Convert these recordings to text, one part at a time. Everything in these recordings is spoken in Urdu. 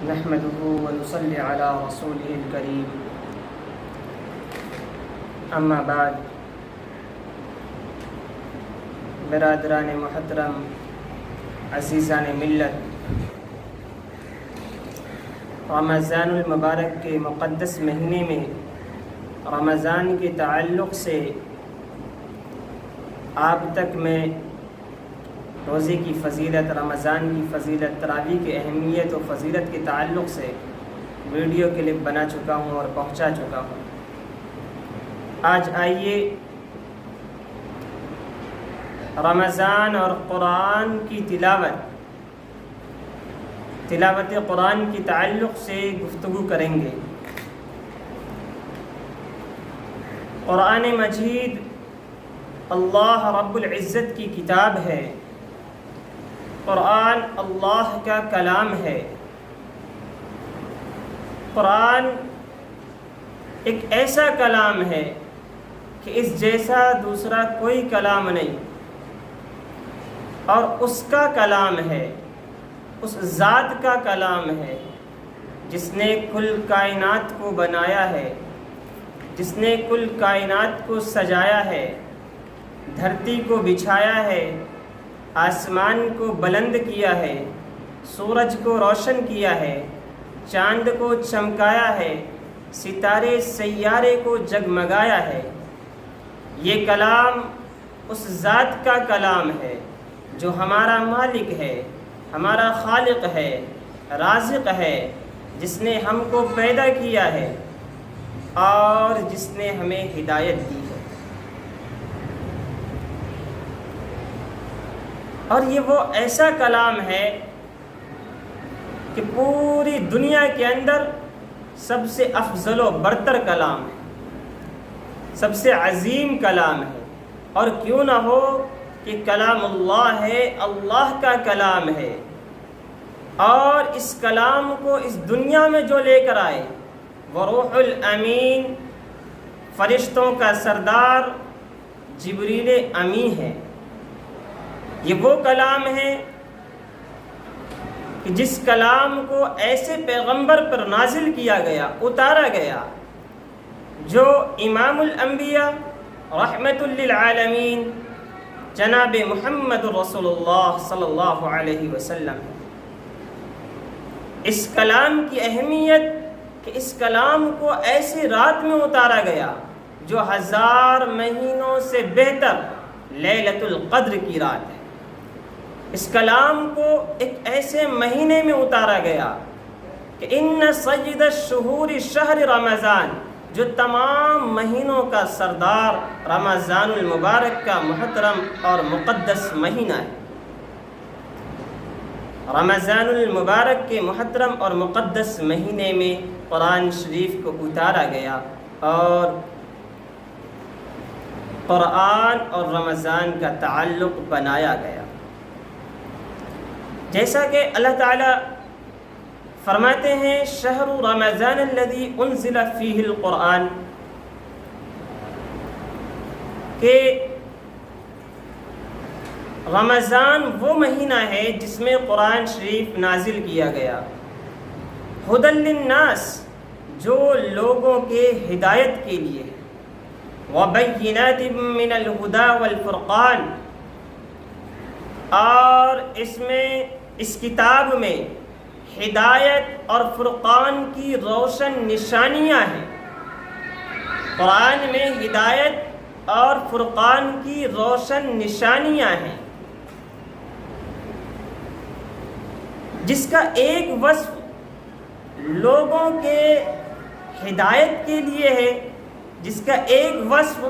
نحمده ونصلي على رسوله الكريم اما بعد برادران محترم، عزیزان ملت، رمضان المبارک کے مقدس مہینے میں رمضان کے تعلق سے آپ تک میں روزے کی فضیلت، رمضان کی فضیلت، تراویح کی اہمیت و فضیلت کے تعلق سے ویڈیو کلپ بنا چکا ہوں اور پہنچا چکا ہوں۔ آج آئیے رمضان اور قرآن کی تلاوت قرآن کے تعلق سے گفتگو کریں گے۔ قرآن مجید اللہ رب العزت کی کتاب ہے، قرآن اللہ کا کلام ہے۔ قرآن ایک ایسا کلام ہے کہ اس جیسا دوسرا کوئی کلام نہیں، اور اس کا کلام ہے، اس ذات کا کلام ہے جس نے کل کائنات کو بنایا ہے، جس نے کل کائنات کو سجایا ہے، دھرتی کو بچھایا ہے، آسمان کو بلند کیا ہے، سورج کو روشن کیا ہے، چاند کو چمکایا ہے، ستارے سیارے کو جگمگایا ہے۔ یہ کلام اس ذات کا کلام ہے جو ہمارا مالک ہے، ہمارا خالق ہے، رازق ہے، جس نے ہم کو پیدا کیا ہے اور جس نے ہمیں ہدایت دی ہے۔ اور یہ وہ ایسا کلام ہے کہ پوری دنیا کے اندر سب سے افضل و برتر کلام ہے، سب سے عظیم کلام ہے۔ اور کیوں نہ ہو کہ کلام اللہ ہے، اللہ کا کلام ہے، اور اس کلام کو اس دنیا میں جو لے کر آئے وہ روح الامین، فرشتوں کا سردار جبریل امی ہے۔ یہ وہ کلام ہے کہ جس کلام کو ایسے پیغمبر پر نازل کیا گیا، اتارا گیا، جو امام الانبیاء رحمت للعالمین جناب محمد رسول اللہ صلی اللہ علیہ وسلم۔ اس کلام کی اہمیت کہ اس کلام کو ایسی رات میں اتارا گیا جو 1000 مہینوں سے بہتر لیلۃ القدر کی رات ہے۔ اس کلام کو ایک ایسے مہینے میں اتارا گیا کہ ان سید الشہور شہر رمضان، جو تمام مہینوں کا سردار رمضان المبارک کا محترم اور مقدس مہینہ ہے۔ رمضان المبارک کے محترم اور مقدس مہینے میں قرآن شریف کو اتارا گیا، اور قرآن اور رمضان کا تعلق بنایا گیا۔ جیسا کہ اللہ تعالیٰ فرماتے ہیں شہر رمضان الذی انزل فیہ القرآن، کہ رمضان وہ مہینہ ہے جس میں قرآن شریف نازل کیا گیا، ھدی للناس، جو لوگوں کے ہدایت کے لیے ہے، وبینات من الہدی والفرقان، اور اس کتاب میں ہدایت اور فرقان کی روشن نشانیاں ہیں۔ قرآن میں ہدایت اور فرقان کی روشن نشانیاں ہیں، جس کا ایک وصف لوگوں کے ہدایت کے لیے ہے، جس کا ایک وصف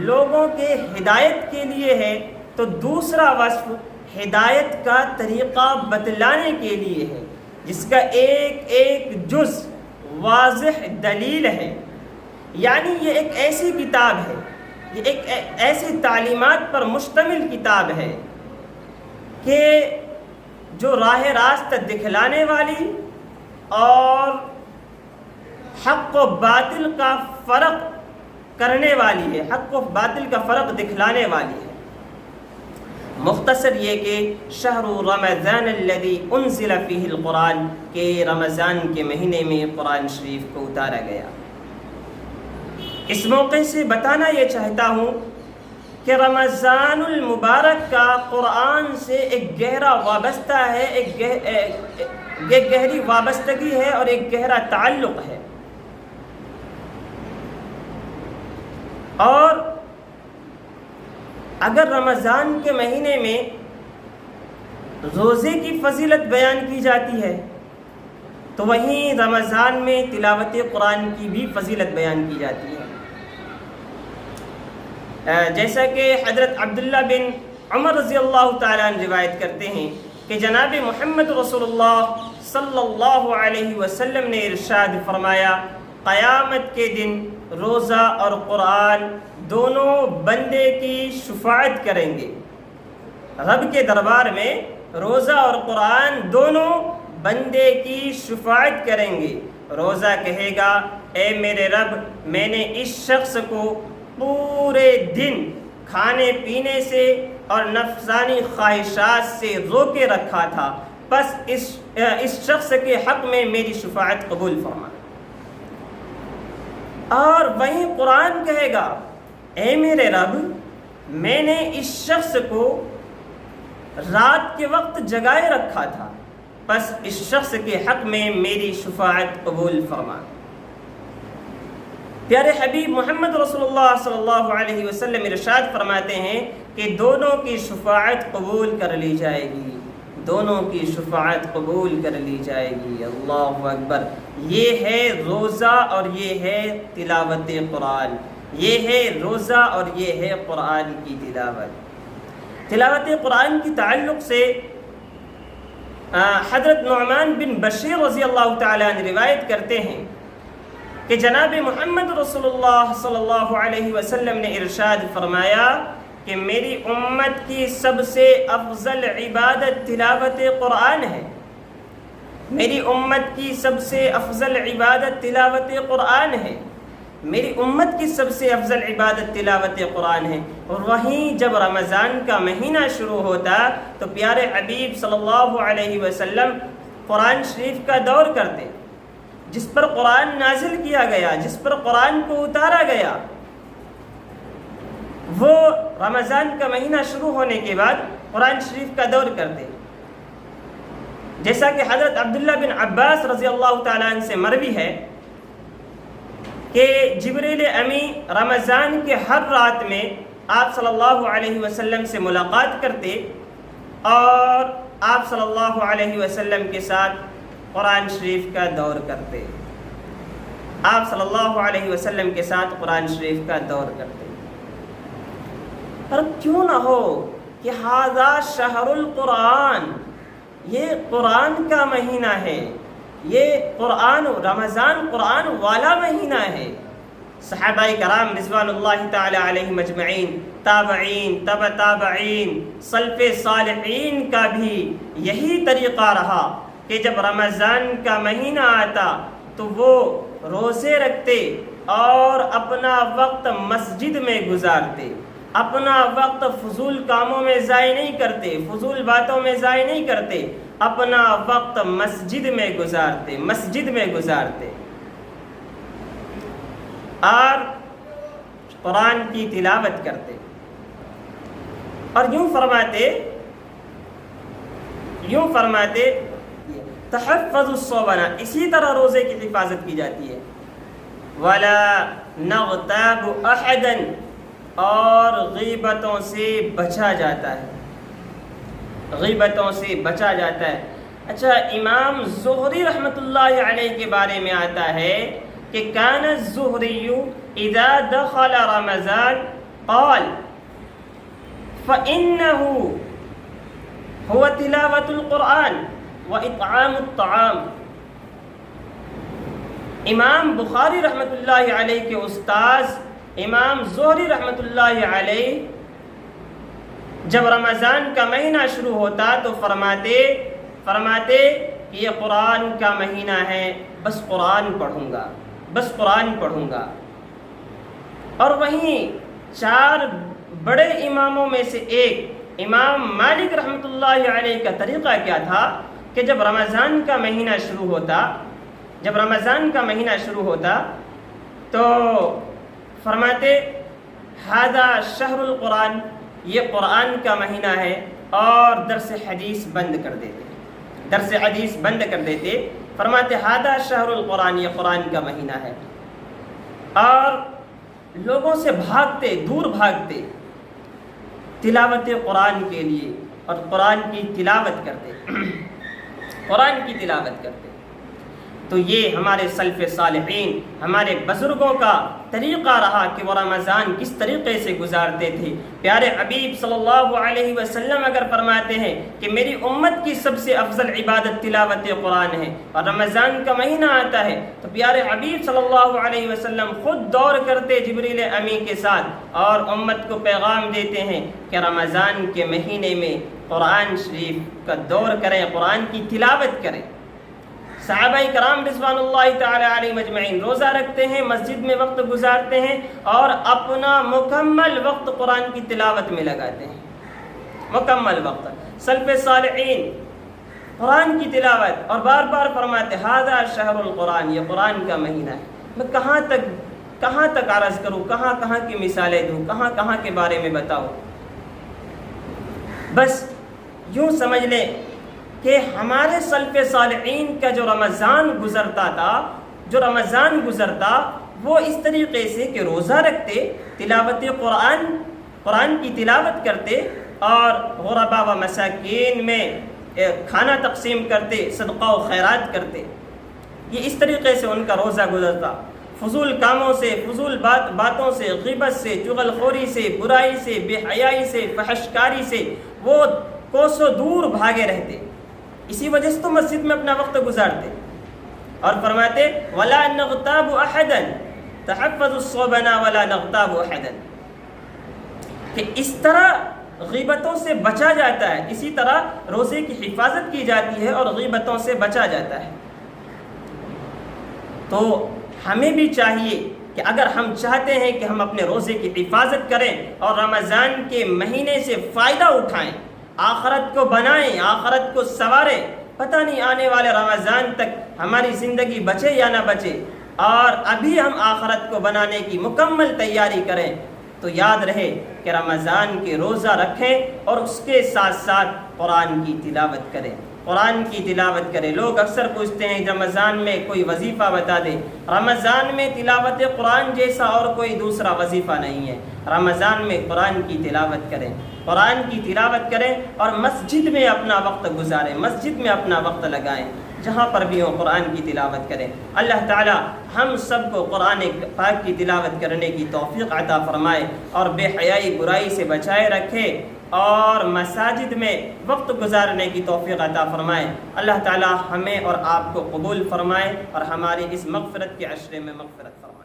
لوگوں کے ہدایت کے لیے ہے، تو دوسرا وصف ہدایت کا طریقہ بتلانے کے لیے ہے، جس کا ایک ایک جز واضح دلیل ہے۔ یعنی یہ ایک ایسی کتاب ہے، یہ ایک ایسی تعلیمات پر مشتمل کتاب ہے کہ جو راہ راست دکھلانے والی اور حق و باطل کا فرق کرنے والی ہے، حق و باطل کا فرق دکھلانے والی ہے۔ مختصر یہ کہ شہر رمضان الذی انزل فیہ القرآن، کہ رمضان کے مہینے میں قرآن شریف کو اتارا گیا۔ اس موقع سے بتانا یہ چاہتا ہوں کہ رمضان المبارک کا قرآن سے ایک گہرا وابستہ ہے، ایک گہری وابستگی ہے اور ایک گہرا تعلق ہے۔ اور اگر رمضان کے مہینے میں روزے کی فضیلت بیان کی جاتی ہے تو وہیں رمضان میں تلاوت قرآن کی بھی فضیلت بیان کی جاتی ہے۔ جیسا کہ حضرت عبداللہ بن عمر رضی اللہ تعالیٰ عنہ روایت کرتے ہیں کہ جناب محمد رسول اللہ صلی اللہ علیہ وسلم نے ارشاد فرمایا، قیامت کے دن روزہ اور قرآن دونوں بندے کی شفاعت کریں گے۔ رب کے دربار میں روزہ اور قرآن دونوں بندے کی شفاعت کریں گے۔ روزہ کہے گا، اے میرے رب، میں نے اس شخص کو پورے دن کھانے پینے سے اور نفسانی خواہشات سے روکے رکھا تھا، بس اس شخص کے حق میں میری شفاعت قبول فرما۔ اور وہیں قرآن کہے گا، اے میرے رب، میں نے اس شخص کو رات کے وقت جگائے رکھا تھا، بس اس شخص کے حق میں میری شفاعت قبول فرما۔ پیارے حبیب محمد رسول اللہ صلی اللہ علیہ وسلم ارشاد فرماتے ہیں کہ دونوں کی شفاعت قبول کر لی جائے گی، دونوں کی شفاعت قبول کر لی جائے گی۔ اللہ اکبر! یہ ہے روزہ اور یہ ہے تلاوت قرآن، یہ ہے روزہ اور یہ ہے قرآن کی تلاوت۔ تلاوت قرآن کی تعلق سے حضرت نعمان بن بشیر رضی اللہ تعالیٰ عنہ روایت کرتے ہیں کہ جناب محمد رسول اللہ صلی اللہ علیہ وسلم نے ارشاد فرمایا کہ میری امت کی سب سے افضل عبادت تلاوت قرآن ہے، میری امت کی سب سے افضل عبادت تلاوت قرآن ہے، میری امت کی سب سے افضل عبادت تلاوت قرآن ہے۔ اور وہیں جب رمضان کا مہینہ شروع ہوتا تو پیارے حبیب صلی اللہ علیہ وسلم قرآن شریف کا دور کرتے، جس پر قرآن نازل کیا گیا، جس پر قرآن کو اتارا گیا، وہ رمضان کا مہینہ شروع ہونے کے بعد قرآن شریف کا دور کرتے۔ جیسا کہ حضرت عبداللہ بن عباس رضی اللہ تعالیٰ عنہ سے مروی ہے کہ جبریل امی رمضان کے ہر رات میں آپ صلی اللہ علیہ وسلم سے ملاقات کرتے اور آپ صلی اللہ علیہ وسلم کے ساتھ قرآن شریف کا دور کرتے، آپ صلی اللہ علیہ وسلم کے ساتھ قرآن شریف کا دور کرتے۔ اور کیوں نہ ہو کہ ھذا شہر القرآن، یہ قرآن کا مہینہ ہے، یہ قرآن رمضان قرآن والا مہینہ ہے۔ صحابہ کرام رضوان اللہ تعالی علیہم اجمعین، تابعین، تبع تابعین، سلف صالحین کا بھی یہی طریقہ رہا کہ جب رمضان کا مہینہ آتا تو وہ روزے رکھتے اور اپنا وقت مسجد میں گزارتے، اپنا وقت فضول کاموں میں ضائع نہیں کرتے، فضول باتوں میں ضائع نہیں کرتے، اپنا وقت مسجد میں گزارتے اور قرآن کی تلاوت کرتے اور یوں فرماتے تحفظ الصوم، اسی طرح روزے کی حفاظت کی جاتی ہے۔ ولا نغتاب احدا، اور غیبتوں سے بچا جاتا ہے، غیبتوں سے بچا جاتا ہے۔ اچھا، امام زہری رحمۃ اللہ علیہ کے بارے میں آتا ہے کہ کان الزہری اذا دخل رمضان قال فإنه هو تلاوة القرآن وإطعام الطعام۔ امام بخاری رحمۃ اللہ علیہ کے استاذ امام زہری رحمۃ اللہ علیہ جب رمضان کا مہینہ شروع ہوتا تو فرماتے کہ یہ قرآن کا مہینہ ہے، بس قرآن پڑھوں گا۔ اور وہیں چار بڑے اماموں میں سے ایک امام مالک رحمۃ اللہ علیہ کا طریقہ کیا تھا کہ جب رمضان کا مہینہ شروع ہوتا تو فرماتے ھذا شہر القرآن، یہ قرآن کا مہینہ ہے، اور درس حدیث بند کر دیتے، فرماتے ھذا شہر القرآن، یہ قرآن کا مہینہ ہے، اور لوگوں سے دور بھاگتے تلاوت قرآن کے لیے، اور قرآن کی تلاوت کرتے۔ تو یہ ہمارے سلف صالحین، ہمارے بزرگوں کا طریقہ رہا کہ وہ رمضان کس طریقے سے گزارتے تھے۔ پیارے حبیب صلی اللہ علیہ وسلم اگر فرماتے ہیں کہ میری امت کی سب سے افضل عبادت تلاوت قرآن ہے، اور رمضان کا مہینہ آتا ہے تو پیارے حبیب صلی اللہ علیہ وسلم خود دور کرتے جبریل امی کے ساتھ اور امت کو پیغام دیتے ہیں کہ رمضان کے مہینے میں قرآن شریف کا دور کریں، قرآن کی تلاوت کریں۔ صحابہ کرام رضوان اللہ تعالی علیہ مجمعین روزہ رکھتے ہیں، مسجد میں وقت گزارتے ہیں، اور اپنا مکمل وقت قرآن کی تلاوت میں لگاتے ہیں، مکمل وقت۔ سلف صالحین قرآن کی تلاوت، اور بار بار فرماتے ھذا شہر القرآن، یہ قرآن کا مہینہ ہے۔ میں کہاں تک عرض کروں، کہاں کی مثالیں دوں، کہاں کے بارے میں بتاؤں۔ بس یوں سمجھ لیں کہ ہمارے سلف صالحین کا جو رمضان گزرتا وہ اس طریقے سے کہ روزہ رکھتے، تلاوت قرآن کی تلاوت کرتے، اور غربا و مساکین میں کھانا تقسیم کرتے، صدقہ و خیرات کرتے۔ یہ اس طریقے سے ان کا روزہ گزرتا۔ فضول کاموں سے، فضول باتوں سے، غیبت سے، چغل خوری سے، برائی سے، بے حیائی سے، فحشکاری سے وہ کوسوں دور بھاگے رہتے۔ اسی وجہ سے تو مسجد میں اپنا وقت گزارتے، اور فرماتے وَلَا نَغْتَابُ أَحَدًا تَحَفَّظُ الصَّوْبَنَا وَلَا نَغْتَابُ أَحَدًا، کہ اس طرح غیبتوں سے بچا جاتا ہے، اسی طرح روزے کی حفاظت کی جاتی ہے اور غیبتوں سے بچا جاتا ہے۔ تو ہمیں بھی چاہیے کہ اگر ہم چاہتے ہیں کہ ہم اپنے روزے کی حفاظت کریں اور رمضان کے مہینے سے فائدہ اٹھائیں، آخرت کو بنائیں، آخرت کو سنواریں، پتہ نہیں آنے والے رمضان تک ہماری زندگی بچے یا نہ بچے، اور ابھی ہم آخرت کو بنانے کی مکمل تیاری کریں، تو یاد رہے کہ رمضان کے روزہ رکھیں اور اس کے ساتھ ساتھ قرآن کی تلاوت کریں، قرآن کی تلاوت کریں۔ لوگ اکثر پوچھتے ہیں رمضان میں کوئی وظیفہ بتا دیں۔ رمضان میں تلاوت قرآن جیسا اور کوئی دوسرا وظیفہ نہیں ہے۔ رمضان میں قرآن کی تلاوت کریں، قرآن کی تلاوت کریں، اور مسجد میں اپنا وقت گزاریں، مسجد میں اپنا وقت لگائیں، جہاں پر بھی ہو قرآن کی تلاوت کریں۔ اللہ تعالی ہم سب کو قرآن پاک کی تلاوت کرنے کی توفیق عطا فرمائے، اور بے حیائی برائی سے بچائے رکھے، اور مساجد میں وقت گزارنے کی توفیق عطا فرمائے۔ اللہ تعالی ہمیں اور آپ کو قبول فرمائے، اور ہماری اس مغفرت کے عشرے میں مغفرت فرمائے۔